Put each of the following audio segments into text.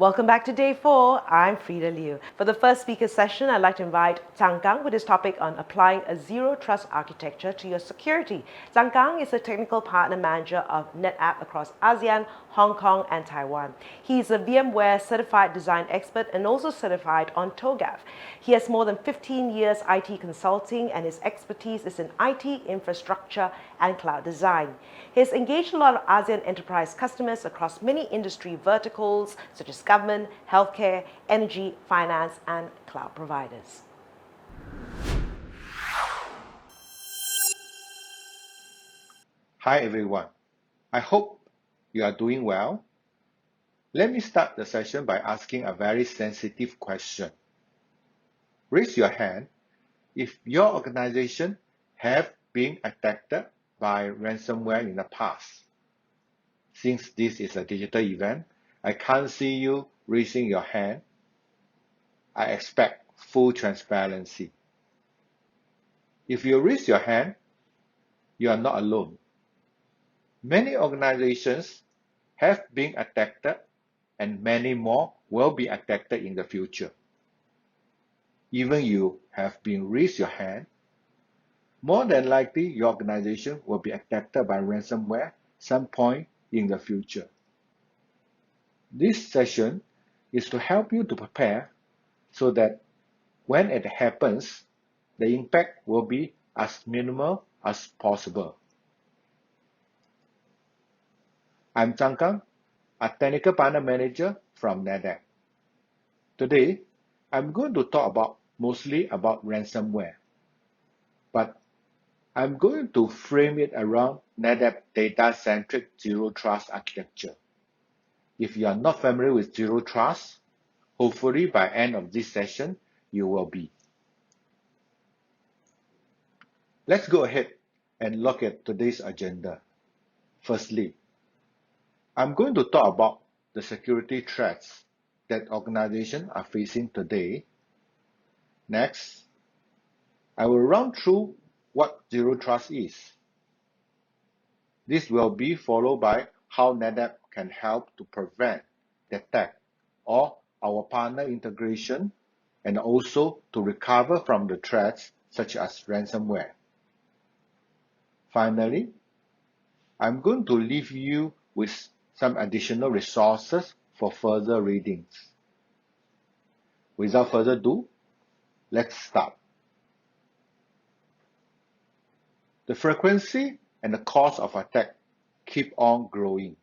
Welcome back to day 4. I'm Frida Liu. For the first speaker session, I'd like to invite Zhang Gang with his topic on applying a zero trust architecture to your security. Zhang Gang is a technical partner manager of NetApp across ASEAN, Hong Kong, and Taiwan. He's a VMware certified design expert and also certified on TOGAF. He has more than 15 years IT consulting, and his expertise is in IT infrastructure and cloud design. He's engaged a lot of ASEAN enterprise customers across many industry verticals such as government, healthcare, energy, finance, and cloud providers. Hi everyone, I hope you are doing well. Let me start the session by asking a very sensitive question. Raise your hand if your organization have been attacked by ransomware in the past. Since this is a digital event, I can't see you raising your hand. I expect full transparency. If you raise your hand, you are not alone. Many organizations have been attacked and many more will be attacked in the future. Even you have been raised your hand, more than likely your organization will be attacked by ransomware some point in the future. This session is to help you to prepare so that when it happens, the impact will be as minimal as possible. I'm Zhang Gang, a technical partner manager from NetApp. Today, I'm going to talk mostly about ransomware, but I'm going to frame it around NetApp data-centric zero trust architecture. If you are not familiar with zero trust, hopefully by end of this session, you will be. Let's go ahead and look at today's agenda. Firstly, I'm going to talk about the security threats that organizations are facing today. Next, I will run through what zero trust is. This will be followed by how NetApp can help to prevent, detect, or our partner integration, and also to recover from the threats such as ransomware. Finally, I'm going to leave you with some additional resources for further readings. Without further ado, let's start. The frequency and the cost of attack keep on growing.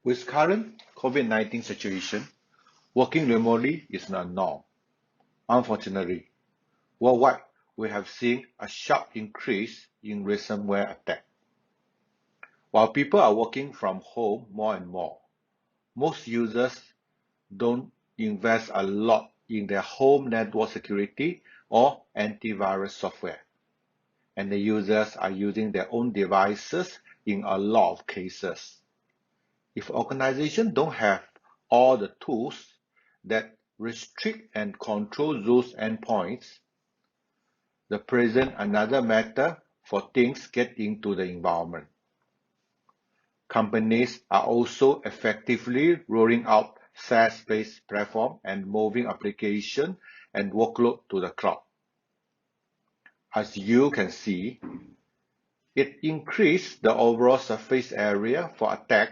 With current COVID-19 situation, working remotely is not a norm. Unfortunately, worldwide, we have seen a sharp increase in ransomware attacks. While people are working from home more and more, most users don't invest a lot in their home network security or antivirus software, and the users are using their own devices in a lot of cases. If organizations don't have all the tools that restrict and control those endpoints, the present another matter for things get into the environment. Companies are also effectively rolling out SaaS-based platform and moving application and workload to the cloud. As you can see, it increased the overall surface area for attack,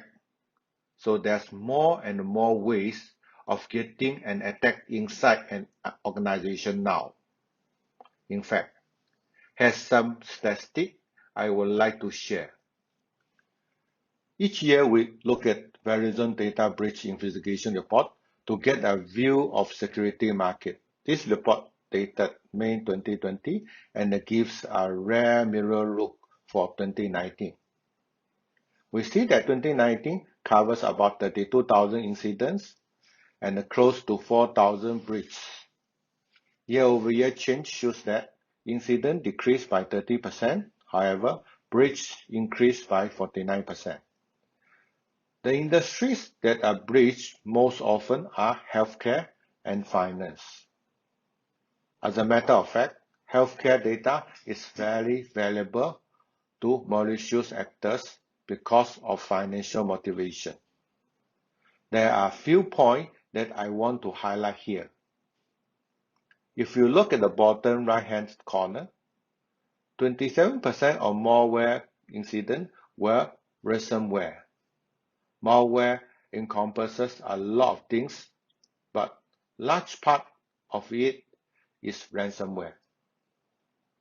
so there's more and more ways of getting an attack inside an organization now. In fact, here's some statistics I would like to share. Each year we look at Verizon Data Breach Investigation Report to get a view of security market. This report dated May 2020 and it gives a rare mirror look for 2019. We see that 2019 covers about 32,000 incidents and close to 4,000 breaches. Year-over-year change shows that incident decreased by 30%, however, breach increased by 49%. The industries that are breached most often are healthcare and finance. As a matter of fact, healthcare data is very valuable to malicious actors because of financial motivation. There are a few points that I want to highlight here. If you look at the bottom right-hand corner, 27% of malware incidents were ransomware. Malware encompasses a lot of things, but large part of it is ransomware.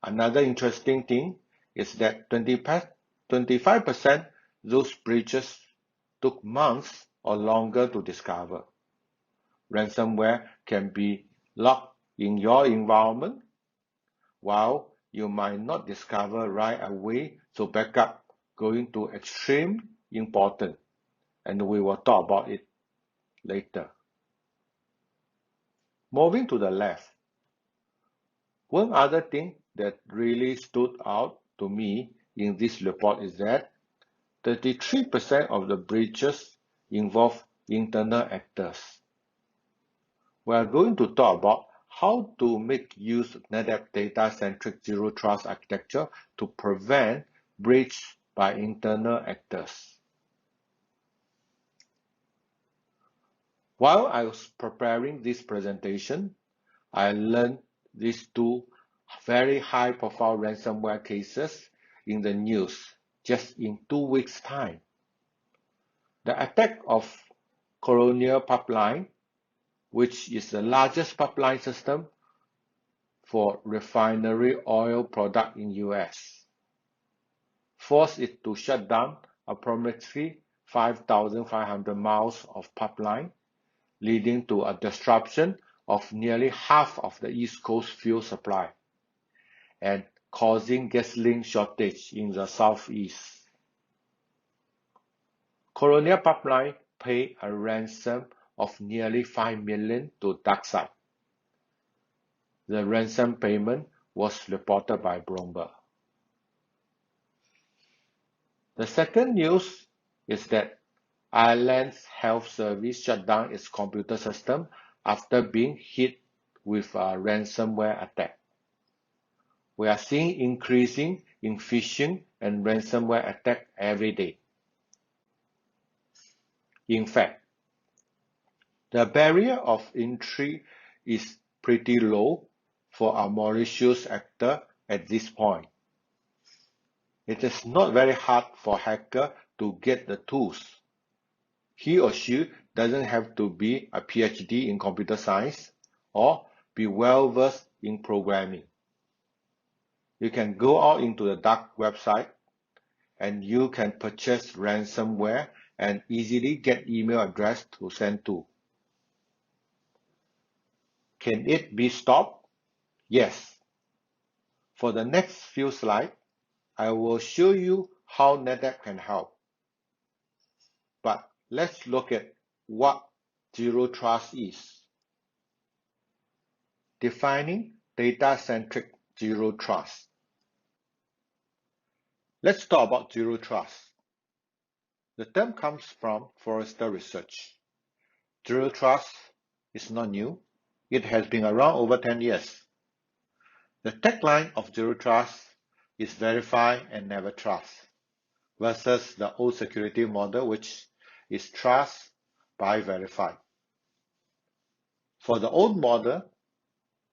Another interesting thing is that 25% those breaches took months or longer to discover. Ransomware can be locked in your environment, while you might not discover right away, so backup going to extreme important, and we will talk about it later. Moving to the left, one other thing that really stood out to me in this report is that 33% of the breaches involve internal actors. We are going to talk about how to make use of NetApp data-centric zero trust architecture to prevent breach by internal actors. While I was preparing this presentation, I learned these two very high-profile ransomware cases in the news just in 2 weeks' time. The attack of Colonial Pipeline, which is the largest pipeline system for refinery oil product in US, forced it to shut down approximately 5,500 miles of pipeline, leading to a disruption of nearly half of the East Coast fuel supply and causing gasoline shortage in the Southeast. Colonial Pipeline paid a ransom of nearly $5 million to DarkSide. The ransom payment was reported by Bloomberg. The second news is that Ireland's health service shut down its computer system after being hit with a ransomware attack. We are seeing increasing in phishing and ransomware attacks every day. In fact, the barrier of entry is pretty low for a malicious actor at this point. It is not very hard for a hacker to get the tools. He or she doesn't have to be a PhD in computer science or be well-versed in programming. You can go out into the dark website and you can purchase ransomware and easily get email address to send to. Can it be stopped? Yes. For the next few slides, I will show you how NetApp can help. But let's look at what Zero Trust is. Defining data-centric Zero Trust. Let's talk about Zero Trust. The term comes from Forrester Research. Zero Trust is not new. It has been around over 10 years. The tagline of Zero Trust is verify and never trust, versus the old security model, which is trust by verify. For the old model,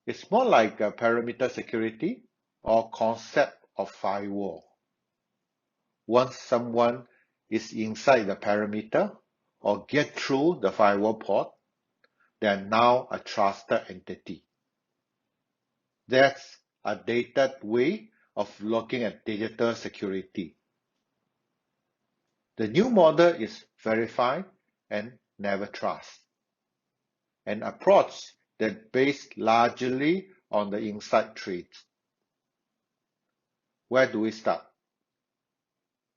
it's more like a perimeter security or concept of firewall. Once someone is inside the perimeter or get through the firewall port, they are now a trusted entity. That's a dated way of looking at digital security. The new model is verify and never trust, an approach that based largely on the inside traits. Where do we start?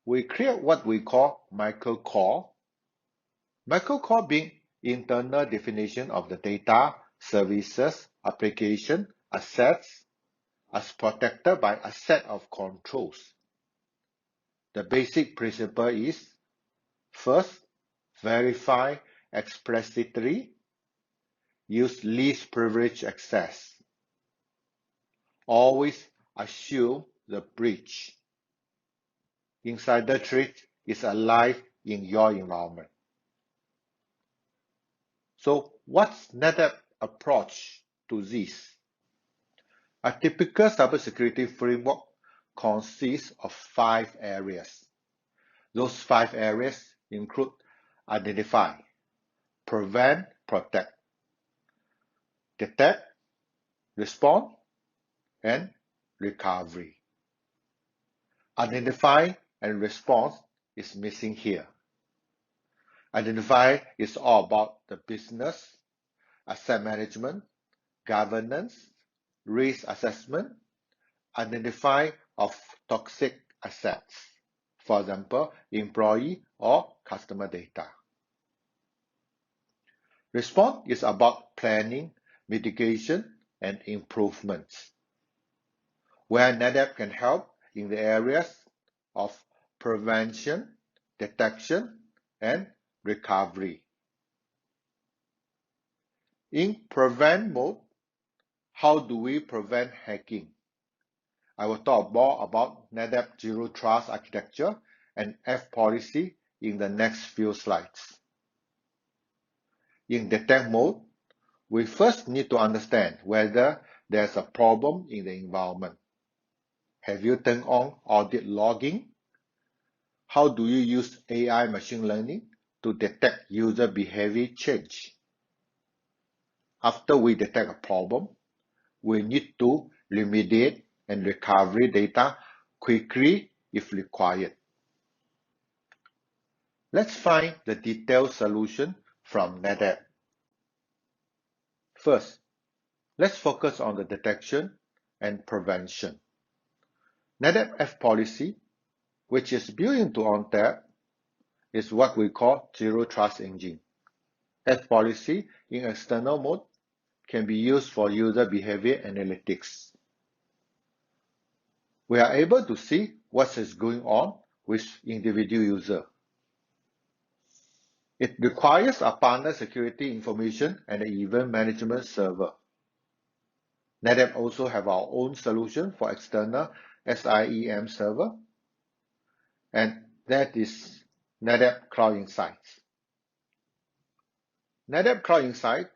We create what we call microcore. Microcore being internal definition of the data, services, application, assets as protected by a set of controls. The basic principle is, first, verify explicitly, use least privilege access. Always assume the breach. Insider threat is alive in your environment. So what's NetApp approach to this? A typical cybersecurity framework consists of 5 areas. Those 5 areas include identify, prevent, protect, detect, respond, and recovery. Identify and response is missing here. Identify is all about the business, asset management, governance, risk assessment, identify of toxic assets, for example, employee or customer data. Response is about planning, mitigation, and improvements, where NetApp can help in the areas of prevention, detection, and recovery. In prevent mode, how do we prevent hacking? I will talk more about NetApp Zero Trust architecture and F policy in the next few slides. In detect mode, we first need to understand whether there's a problem in the environment. Have you turned on audit logging? How do you use AI machine learning to detect user behavior change? After we detect a problem, we need to remediate and recover data quickly if required. Let's find the detailed solution from NetApp. First, let's focus on the detection and prevention. NetApp F policy, which is built into ONTAP, is what we call Zero Trust Engine. F policy in external mode can be used for user behavior analytics. We are able to see what is going on with individual user. It requires a partner security information and an event management server. NetApp also have our own solution for external SIEM server, and that is NetApp Cloud Insights. NetApp Cloud Insight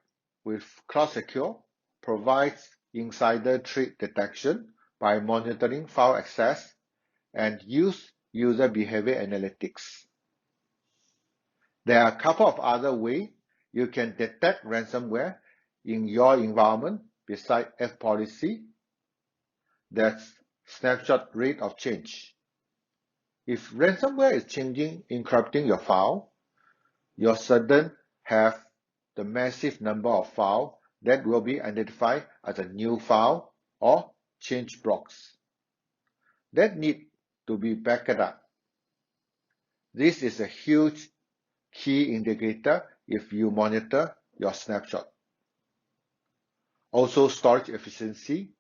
with Cloud Secure provides insider threat detection by monitoring file access and use user behavior analytics. There are a couple of other ways you can detect ransomware in your environment besides F policy. That's snapshot rate of change. If ransomware is encrypting your file, you suddenly have the massive number of files that will be identified as a new file or change blocks that need to be backed up. This is a huge key indicator if you monitor your snapshot. Also, storage efficiency.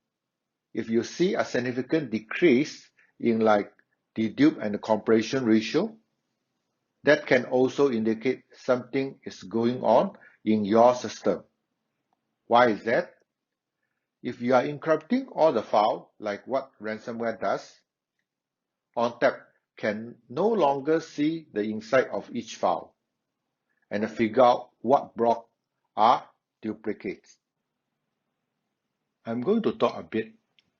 If you see a significant decrease in like dedupe and compression ratio, that can also indicate something is going on in your system. Why is that? If you are encrypting all the files, like what ransomware does, ONTAP can no longer see the inside of each file and figure out what blocks are duplicates. I'm going to talk a bit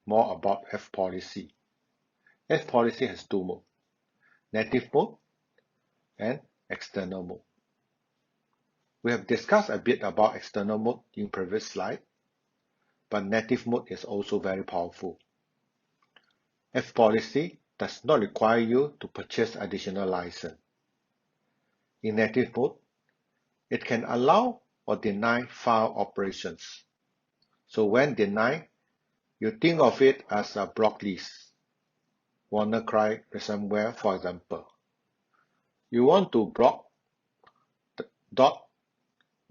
more about F policy. F policy has 2 modes, native mode and external mode. We have discussed a bit about external mode in previous slide, but native mode is also very powerful. F policy does not require you to purchase additional license. In native mode, it can allow or deny file operations. So when denied, you think of it as a block list. WannaCry ransomware, for example. You want to block the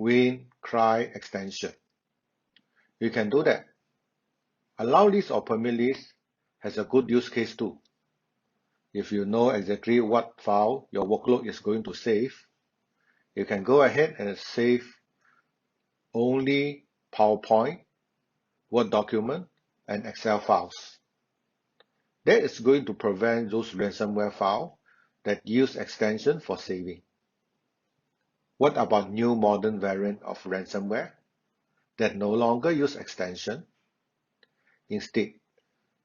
.WinCry extension. You can do that. Allow list or permit list has a good use case too. If you know exactly what file your workload is going to save, you can go ahead and save only PowerPoint, Word document, and Excel files. That is going to prevent those ransomware files that use extension for saving. What about new modern variant of ransomware that no longer use extension? Instead,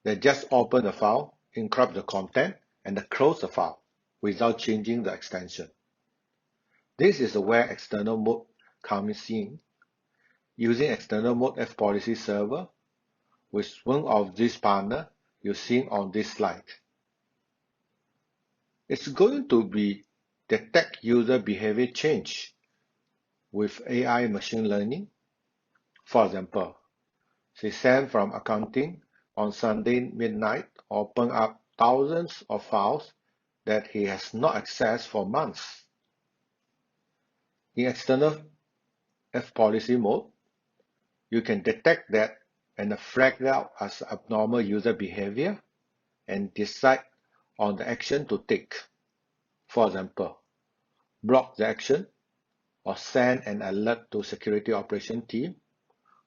they just open the file, encrypt the content, and then close the file without changing the extension. This is where external mode comes in. Using external mode F policy server with one of these partners you see on this slide. It's going to be detect user behavior change with AI machine learning. For example, say Sam from accounting on Sunday midnight open up thousands of files that he has not accessed for months. In external F policy mode, you can detect that and flag it out as abnormal user behavior and decide on the action to take. For example, block the action or send an alert to security operation team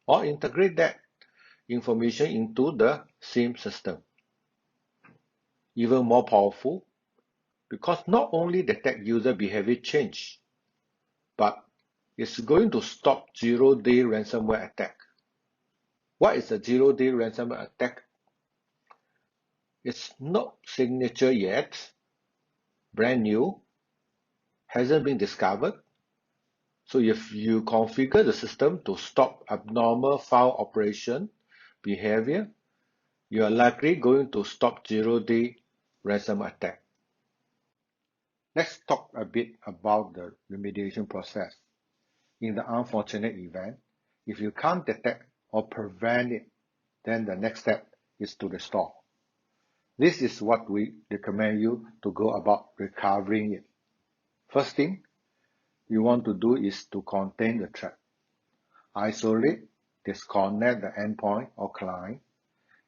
or integrate that information into the SIEM system. Even more powerful, because not only detect user behavior change, but it's going to stop zero-day ransomware attack. What is a zero-day ransomware attack? It's not signature yet, brand new, hasn't been discovered. So if you configure the system to stop abnormal file operation behavior, you are likely going to stop zero-day ransom attack. Let's talk a bit about the remediation process. In the unfortunate event, if you can't detect or prevent it, then the next step is to restore. This is what we recommend you to go about recovering it. First thing you want to do is to contain the threat. Isolate, disconnect the endpoint or client,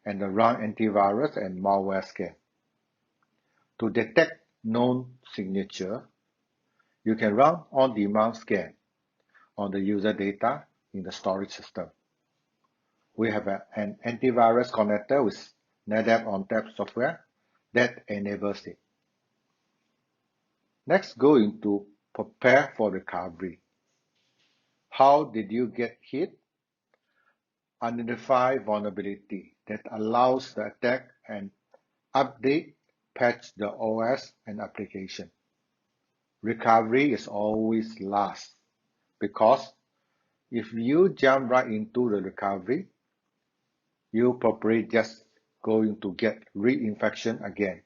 and run antivirus and malware scan. To detect known signature, you can run on-demand scan on the user data in the storage system. We have an antivirus connector with NetApp on-tap software that enables it. Next, go into prepare for recovery. How did you get hit? Identify vulnerability that allows the attack and update, patch the OS and application. Recovery is always last because if you jump right into the recovery, you probably just going to get reinfection again.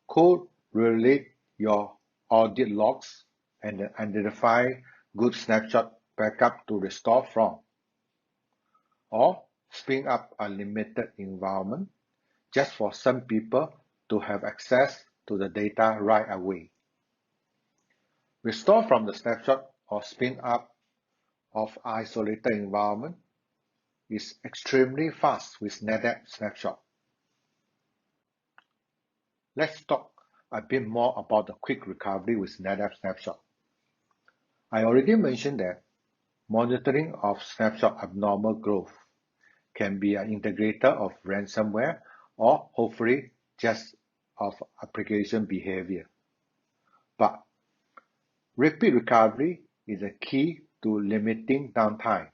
Correlate your audit logs and identify good snapshot backup to restore from. Or spin up a limited environment just for some people to have access to the data right away. Restore from the snapshot or spin up of isolated environment is extremely fast with NetApp Snapshot. Let's talk a bit more about the quick recovery with NetApp Snapshot. I already mentioned that monitoring of snapshot abnormal growth can be an indicator of ransomware or hopefully just of application behavior. But rapid recovery is a key to limiting downtime.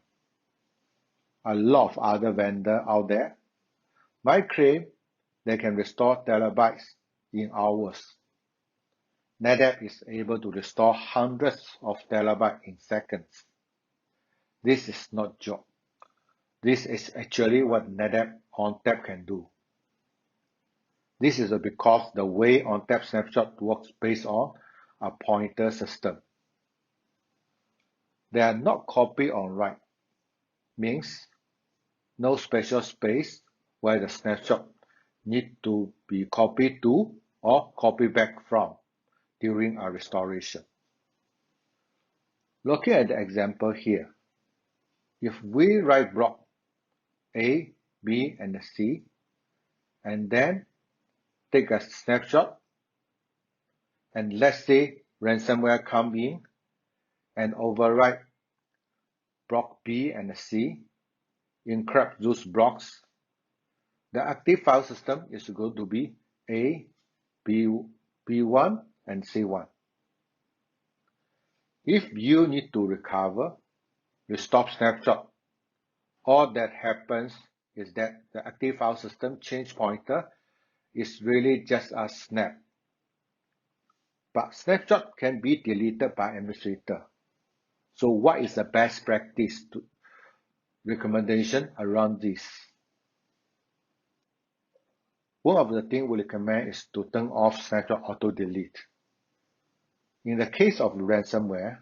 A lot of other vendors out there might claim they can restore terabytes in hours. NetApp is able to restore hundreds of terabytes in seconds. This is not a joke. This is actually what NetApp ONTAP can do. This is because the way ONTAP Snapshot works based on a pointer system. They are not copy on write, means no special space where the snapshot need to be copied to or copied back from during a restoration. Looking at the example here, if we write block A, B, and C, and then take a snapshot, and let's say ransomware come in and overwrite block B and C, encrypt those blocks, the active file system is going to be A, B1, and C1. If you need to recover, you stop snapshot. All that happens is that the active file system change pointer is really just a snap. But snapshot can be deleted by administrator. So what is the best practice recommendation around this? One of the things we recommend is to turn off snapshot auto delete. In the case of ransomware,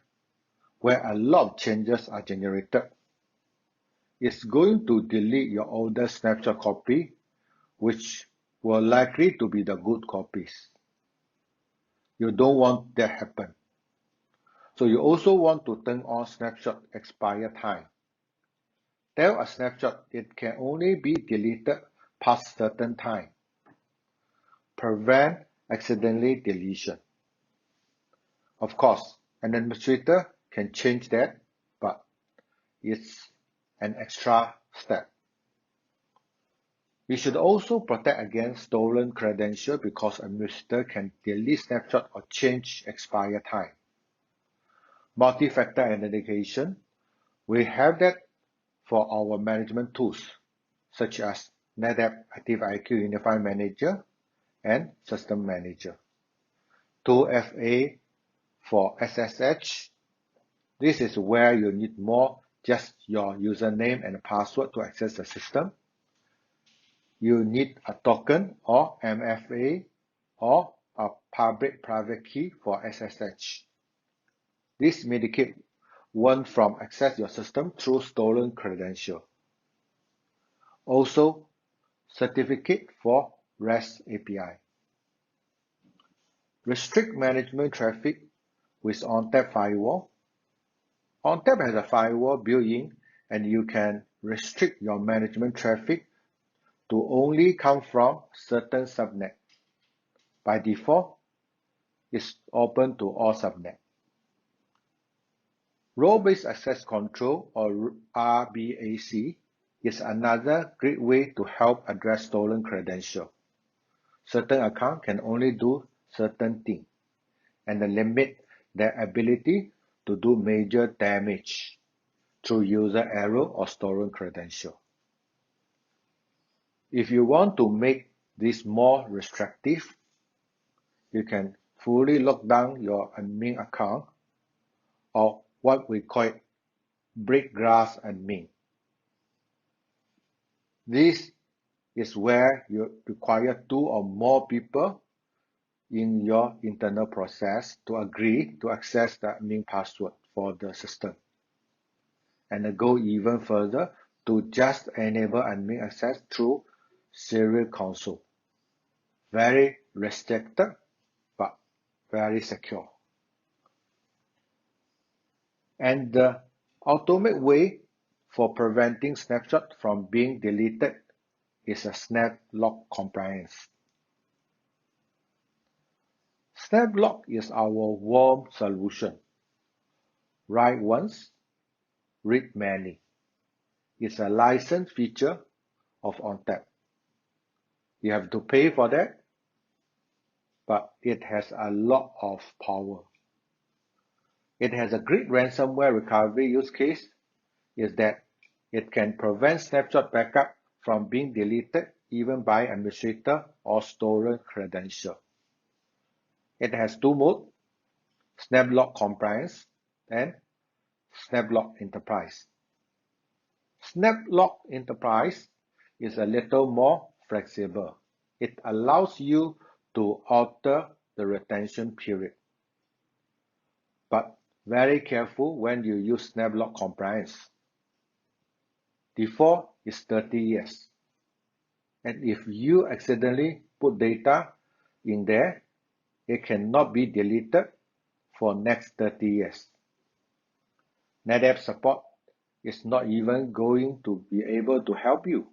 where a lot of changes are generated, it's going to delete your older snapshot copy, which will likely to be the good copies. You don't want that happen. So you also want to turn on snapshot expire time. Tell a snapshot it can only be deleted past certain time. Prevent accidentally deletion. Of course, an administrator can change that, but it's an extra step. We should also protect against stolen credentials because administrator can delete snapshot or change expire time. Multi-factor authentication, we have that for our management tools, such as NetApp ActiveIQ Unified Manager and System Manager. 2FA for SSH. This is where you need more just your username and password to access the system. You need a token or MFA or a public private key for SSH. This mitigate one from access your system through stolen credential. Also, certificate for REST API. Restrict management traffic with ONTAP firewall. ONTAP has a firewall built-in and you can restrict your management traffic to only come from certain subnet. By default, it's open to all subnet. Role-based access control, or RBAC, is another great way to help address stolen credentials. Certain accounts can only do certain things, and limit their ability to do major damage through user error or stolen credential. If you want to make this more restrictive, you can fully lock down your admin account, or what we call it, break glass admin. This is where you require 2 or more people in your internal process to agree to access the admin password for the system. And go even further to just enable admin access through serial console. Very restricted, but very secure. And the ultimate way for preventing snapshot from being deleted is a snap lock compliance. Snap lock is our warm solution. Write once, read many. It's a licensed feature of ONTAP. You have to pay for that, but it has a lot of power. It has a great ransomware recovery use case, is that it can prevent snapshot backup from being deleted even by administrator or stolen credential. It has 2 modes, SnapLock Compliance and SnapLock Enterprise. SnapLock Enterprise is a little more flexible. It allows you to alter the retention period. But very careful when you use SnapLock Compliance. Default is 30 years. And if you accidentally put data in there, it cannot be deleted for next 30 years. NetApp support is not even going to be able to help you.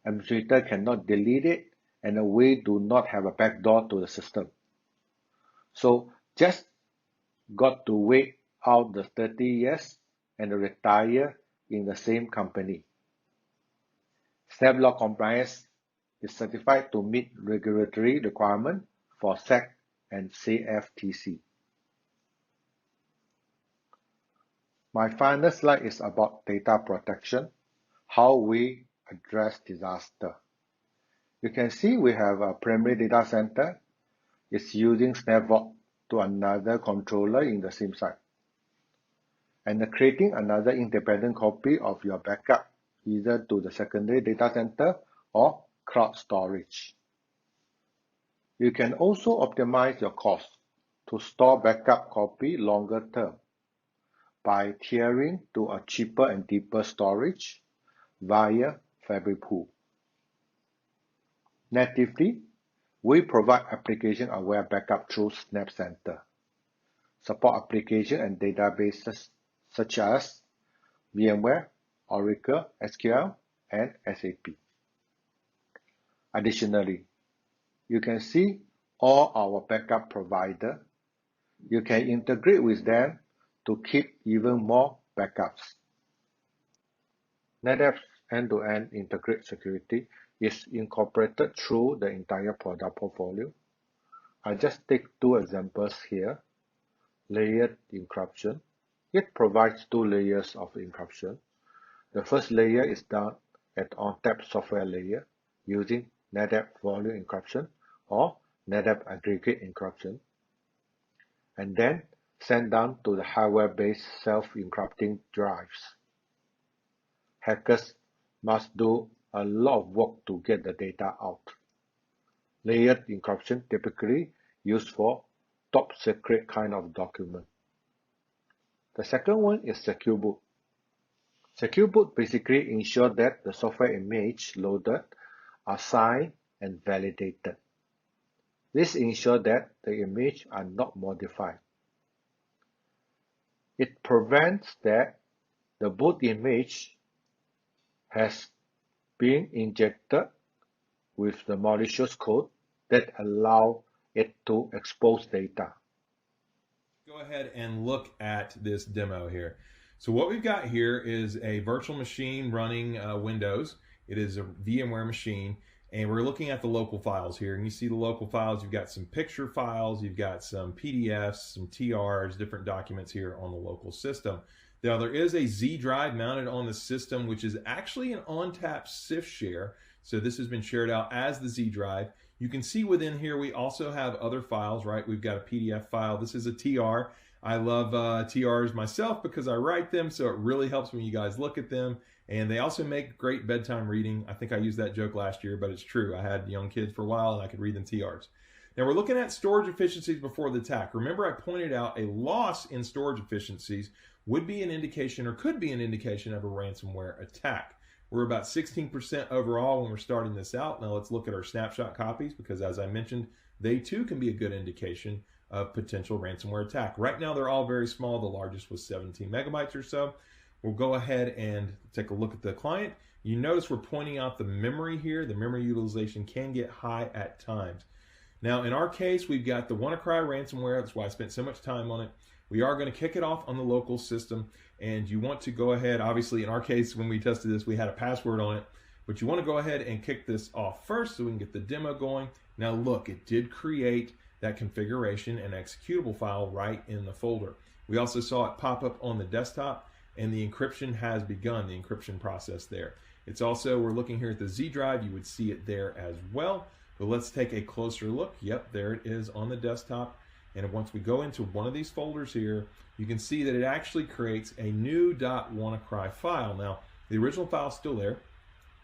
Administrator cannot delete it, and we do not have a backdoor to the system. So just got to wait out the 30 years and retire in the same company. SnapLock Compliance is certified to meet regulatory requirements for SEC and CFTC. My final slide is about data protection, how we address disaster. You can see we have a primary data center. It's using snapvault to another controller in the same site, and creating another independent copy of your backup either to the secondary data center or cloud storage. You can also optimize your cost to store backup copy longer term by tiering to a cheaper and deeper storage via Fabric Pool. Natively, we provide application-aware backup through Snap Center, support application and databases such as VMware, Oracle, SQL, and SAP. Additionally, you can see all our backup providers. You can integrate with them to keep even more backups. NetApp's end-to-end integrated security is incorporated through the entire product portfolio. I just take two examples here. Layered encryption. It provides two layers of encryption. The first layer is done at on-tap software layer using NetApp volume encryption or NetApp aggregate encryption, and then sent down to the hardware-based self-encrypting drives. Hackers must do a lot of work to get the data out. Layered encryption typically used for top secret kind of document. The second one is Secure Boot. Secure Boot basically ensures that the software image loaded are signed and validated. This ensures that the image are not modified. It prevents that the boot image has been injected with the malicious code that allow it to expose data. Go ahead and look at this demo here. So what we've got here is a virtual machine running Windows. It is a VMware machine, and we're looking at the local files here. And you see the local files, you've got some picture files, you've got some PDFs, some TRs, different documents here on the local system. Now there is a Z drive mounted on the system, which is actually an ONTAP CIF share. So this has been shared out as the Z drive. You can see within here we also have other files, right? We've got a PDF file. This is a TR. I love TRs myself because I write them, so it really helps when you guys look at them. And they also make great bedtime reading. I think I used that joke last year, but it's true. I had young kids for a while and I could read them TRs. Now we're looking at storage efficiencies before the attack. Remember, I pointed out a loss in storage efficiencies would be an indication or could be an indication of a ransomware attack. We're about 16% overall when we're starting this out. Now let's look at our snapshot copies because, as I mentioned, they too can be a good indication of potential ransomware attack. Right now they're all very small. The largest was 17 megabytes or so. We'll go ahead and take a look at the client. You notice we're pointing out the memory here. The memory utilization can get high at times. Now in our case, we've got the WannaCry ransomware. That's why I spent so much time on it. We are going to kick it off on the local system, and you want to go ahead, obviously in our case when we tested this we had a password on it, but you want to go ahead and kick this off first so we can get the demo going. Now look, it did create that configuration and executable file right in the folder. We also saw it pop up on the desktop, and the encryption has begun, the encryption process there. It's also, we're looking here at the Z drive, you would see it there as well. But let's take a closer look. Yep, there it is on the desktop. And once we go into one of these folders here, you can see that it actually creates a new .wannacry file. Now, the original file is still there.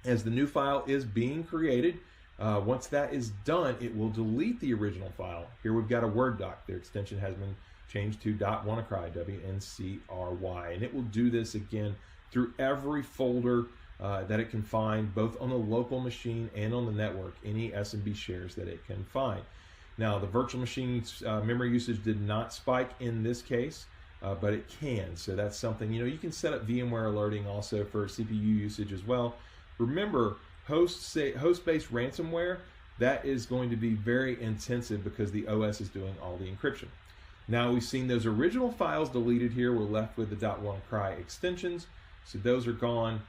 As the new file is being created, once that is done, it will delete the original file. Here we've got a Word doc. Their extension has been changed to .wannacry, W-N-C-R-Y. And it will do this again through every folder that it can find, both on the local machine and on the network, any SMB shares that it can find. Now, the virtual machine's memory usage did not spike in this case, but it can. So that's something, you can set up VMware alerting also for CPU usage as well. Remember, host-based ransomware, that is going to be very intensive because the OS is doing all the encryption. Now we've seen those original files deleted here. We're left with the .wannacry extensions. So those are gone.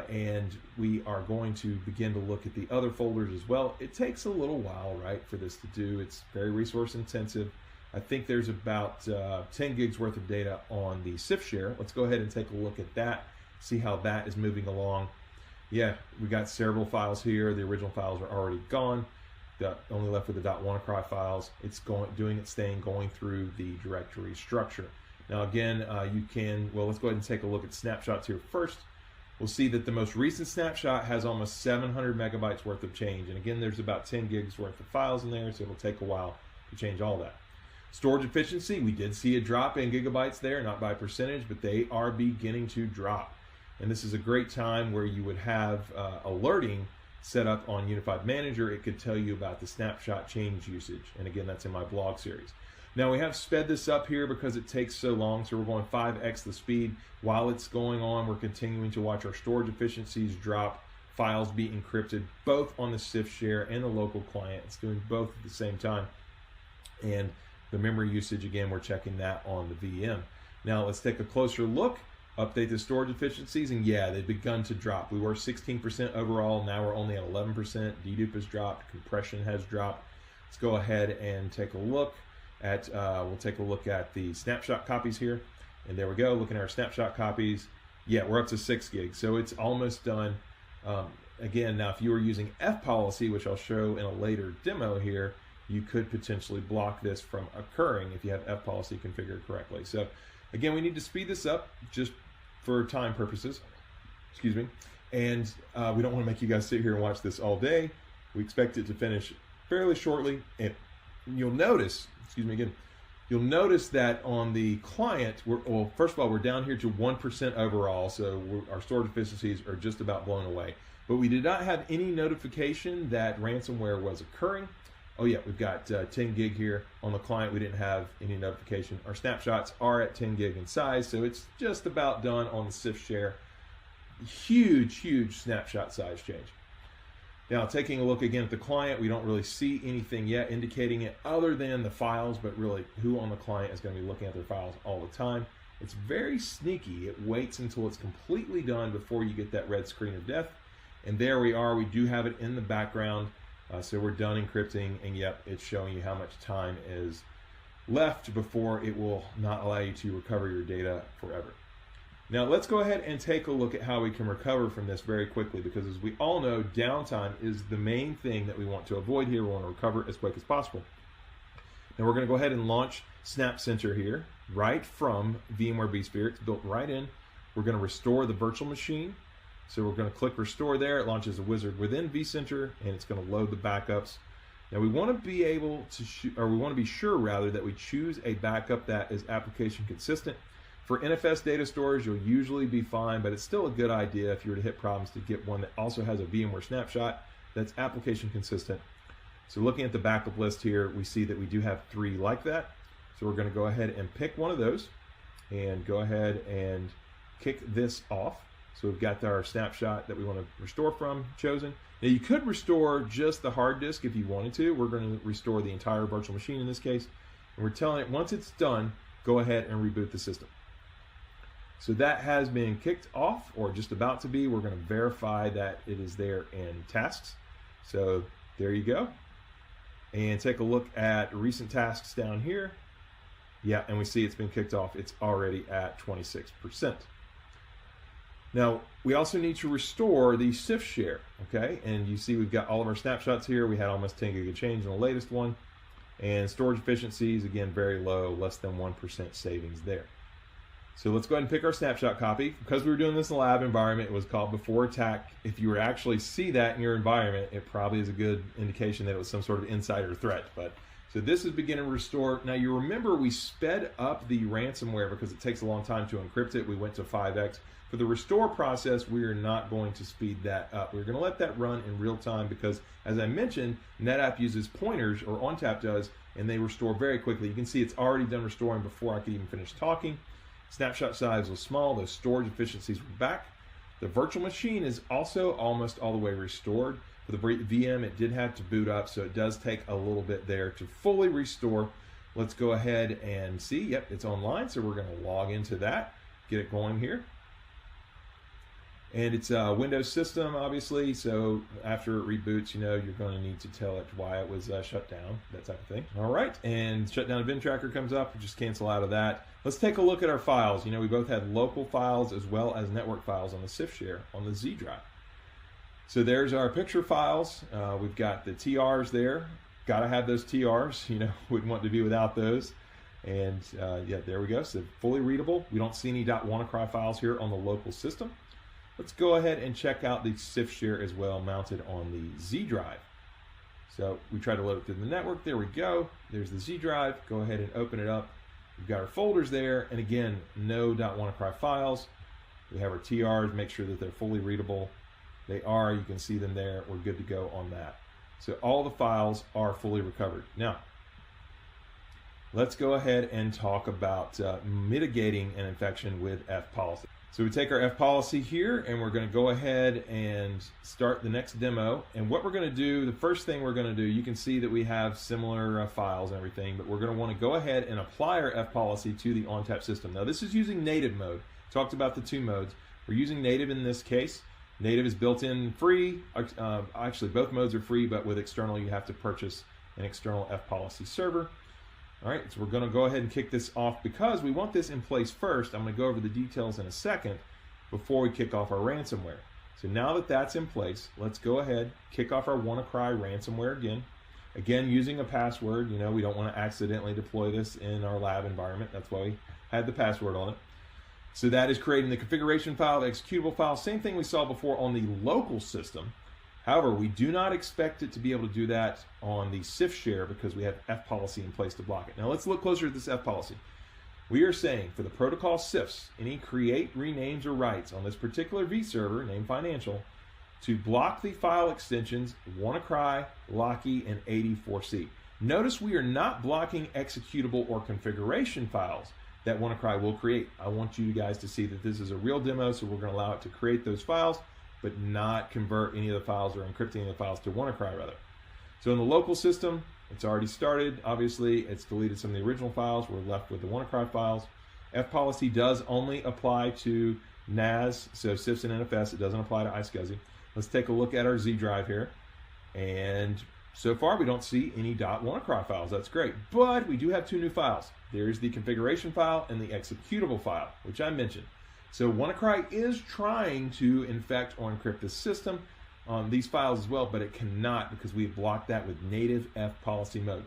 And we are going to begin to look at the other folders as well. It takes a little while, right, for this to do. It's very resource intensive. I think there's about 10 gigs worth of data on the CIF share. Let's go ahead and take a look at that, see how that is moving along. Yeah, we got several files here. The original files are already gone. Only left with the .WannaCry files. It's doing its thing, going through the directory structure. Now again, you can, well, let's go ahead and take a look at snapshots here first. We'll see that the most recent snapshot has almost 700 megabytes worth of change. And again, there's about 10 gigs worth of files in there, so it'll take a while to change all that. Storage efficiency, we did see a drop in gigabytes there, not by percentage, but they are beginning to drop. And this is a great time where you would have alerting set up on Unified Manager. It could tell you about the snapshot change usage. And again, that's in my blog series. Now we have sped this up here because it takes so long, so we're going 5x the speed. While it's going on, we're continuing to watch our storage efficiencies drop, files be encrypted, both on the CIF share and the local client. It's doing both at the same time. And the memory usage, again, we're checking that on the VM. Now let's take a closer look, update the storage efficiencies, and yeah, they've begun to drop. We were 16% overall, now we're only at 11%. Dedupe has dropped, compression has dropped. Let's go ahead and take a look at, we'll take a look at the snapshot copies here. And there we go, looking at our snapshot copies. Yeah, we're up to 6 gigs, so it's almost done. Again, now if you were using F policy, which I'll show in a later demo here, you could potentially block this from occurring if you have F policy configured correctly. So again, we need to speed this up just for time purposes, excuse me. And we don't want to make you guys sit here and watch this all day. We expect it to finish fairly shortly. And you'll notice, excuse me again, you'll notice that on the client, well, first of all, we're down here to 1% overall, so our storage efficiencies are just about blown away. But we did not have any notification that ransomware was occurring. Oh yeah, we've got 10 gig here. On the client, we didn't have any notification. Our snapshots are at 10 gig in size, so it's just about done on the CIF share. Huge, huge snapshot size change. Now, taking a look again at the client, we don't really see anything yet indicating it other than the files, but really who on the client is going to be looking at their files all the time. It's very sneaky. It waits until it's completely done before you get that red screen of death. And there we are. We do have it in the background. So we're done encrypting, and yep, it's showing you how much time is left before it will not allow you to recover your data forever. Now let's go ahead and take a look at how we can recover from this very quickly, because as we all know, downtime is the main thing that we want to avoid here. We want to recover as quick as possible. Now we're going to go ahead and launch Snap Center here, right from VMware vSphere. It's built right in. We're going to restore the virtual machine. So we're going to click Restore there. It launches a wizard within vCenter, and it's going to load the backups. Now we want to be able to, we want to be sure rather that we choose a backup that is application consistent. For NFS data storage, you'll usually be fine, but it's still a good idea if you were to hit problems to get one that also has a VMware snapshot that's application consistent. So looking at the backup list here, we see that we do have 3 like that. So we're going to go ahead and pick one of those and go ahead and kick this off. So we've got our snapshot that we want to restore from chosen. Now you could restore just the hard disk if you wanted to. We're going to restore the entire virtual machine in this case. And we're telling it once it's done, go ahead and reboot the system. So that has been kicked off, or just about to be. We're going to verify that it is there in tasks. So there you go. And take a look at recent tasks down here. Yeah, and we see it's been kicked off. It's already at 26%. Now, we also need to restore the CIF share, okay? And you see we've got all of our snapshots here. We had almost 10 gig of change in the latest one. And storage efficiencies, again, very low, less than 1% savings there. So let's go ahead and pick our snapshot copy. Because we were doing this in a lab environment, it was called before attack. If you were to actually see that in your environment, it probably is a good indication that it was some sort of insider threat. But so this is beginning to restore. Now you remember we sped up the ransomware because it takes a long time to encrypt it. We went to 5x. For the restore process, we are not going to speed that up. We're going to let that run in real time because, as I mentioned, NetApp uses pointers, or ONTAP does, and they restore very quickly. You can see it's already done restoring before I could even finish talking. Snapshot size was small. Those storage efficiencies were back. The virtual machine is also almost all the way restored. For the VM, it did have to boot up, so it does take a little bit there to fully restore. Let's go ahead and see. Yep, it's online, so we're going to log into that, get it going here. And it's a Windows system, obviously, so after it reboots, you're going to need to tell it why it was shut down, that type of thing. All right, and shutdown event tracker comes up. We just cancel out of that. Let's take a look at our files. We both had local files as well as network files on the CIF share on the Z drive. So there's our picture files. We've got the TRs there. Got to have those TRs. Wouldn't want to be without those. And yeah, there we go. So fully readable. We don't see any .WannaCry files here on the local system. Let's go ahead and check out the CIF share as well, mounted on the Z drive. So we try to load it through the network. There we go. There's the Z drive. Go ahead and open it up. We've got our folders there. And again, no .WannaCry files. We have our TRs. Make sure that they're fully readable. They are. You can see them there. We're good to go on that. So all the files are fully recovered. Now, let's go ahead and talk about mitigating an infection with F policy. So we take our F policy here and we're going to go ahead and start the next demo. And what we're going to do, the first thing we're going to do, you can see that we have similar files and everything, but we're going to want to go ahead and apply our F policy to the ONTAP system. Now this is using native mode. Talked about the two modes. We're using native in this case. Native is built in free. Actually, both modes are free, but with external, you have to purchase an external F policy server. All right, so we're going to go ahead and kick this off because we want this in place first. I'm going to go over the details in a second before we kick off our ransomware. So now that that's in place, let's go ahead, kick off our WannaCry ransomware again. Again, using a password. We don't want to accidentally deploy this in our lab environment. That's why we had the password on it. So that is creating the configuration file, the executable file, same thing we saw before on the local system. However, we do not expect it to be able to do that on the CIF share because we have F policy in place to block it. Now let's look closer at this F policy. We are saying for the protocol CIFs, any create, renames, or writes on this particular V server, named financial, to block the file extensions WannaCry, Locky, and 84C. Notice we are not blocking executable or configuration files that WannaCry will create. I want you guys to see that this is a real demo, so we're going to allow it to create those files, but not convert any of the files or encrypt any of the files to WannaCry rather. So in the local system, it's already started. Obviously, it's deleted some of the original files. We're left with the WannaCry files. F policy does only apply to NAS, so CIFs and NFS. It doesn't apply to iSCSI. Let's take a look at our Z drive here. And so far, we don't see any .WannaCry files. That's great. But we do have two new files. There's the configuration file and the executable file, which I mentioned. So WannaCry is trying to infect or encrypt the system on these files as well, but it cannot because we have blocked that with native F policy mode.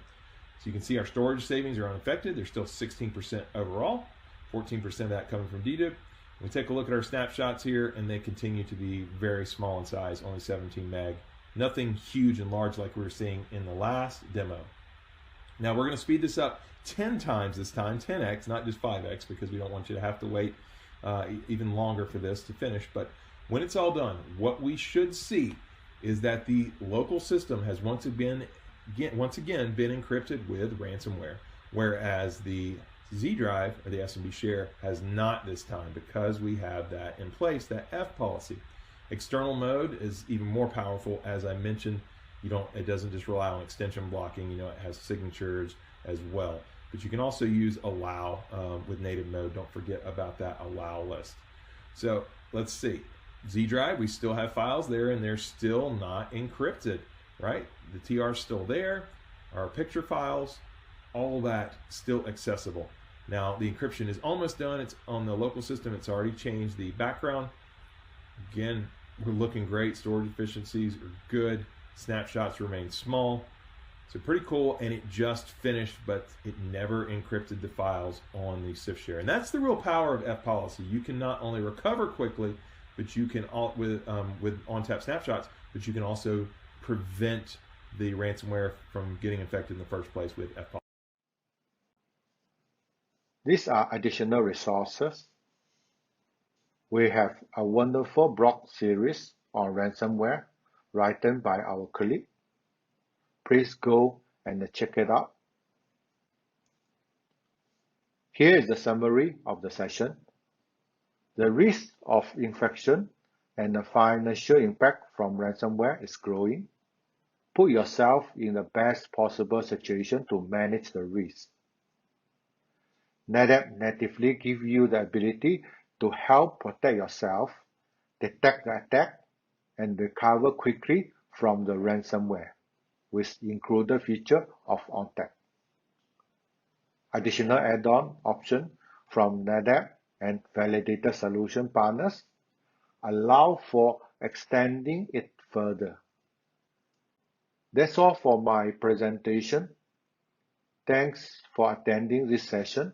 So you can see our storage savings are unaffected. They're still 16% overall, 14% of that coming from dedupe. We take a look at our snapshots here, and they continue to be very small in size, only 17 meg. Nothing huge and large like we were seeing in the last demo. Now we're going to speed this up 10 times this time, 10x, not just 5x, because we don't want you to have to wait even longer for this to finish. But when it's all done, what we should see is that the local system has once again been encrypted with ransomware, whereas the Z drive or the SMB share has not this time because we have that in place, that F policy. External mode is even more powerful. As I mentioned, it doesn't just rely on extension blocking. It has signatures as well. But you can also use allow with native mode. Don't forget about that allow list. So let's see. Z drive, we still have files there, and they're still not encrypted, right? The TR is still there. Our picture files, all that still accessible. Now the encryption is almost done. It's on the local system. It's already changed the background. Again, we're looking great. Storage efficiencies are good. Snapshots remain small. So pretty cool, and it just finished, but it never encrypted the files on the CIF share. And that's the real power of F policy. You can not only recover quickly, but you can with ONTAP snapshots, but you can also prevent the ransomware from getting infected in the first place with F policy. These are additional resources. We have a wonderful blog series on ransomware written by our colleague. Please go and check it out. Here is the summary of the session. The risk of infection and the financial impact from ransomware is growing. Put yourself in the best possible situation to manage the risk. NetApp natively gives you the ability to help protect yourself. detect the attack, and recover quickly from the ransomware, with included feature of OnTap. Additional add-on option from NetApp and validated solution partners allow for extending it further. That's all for my presentation. Thanks for attending this session.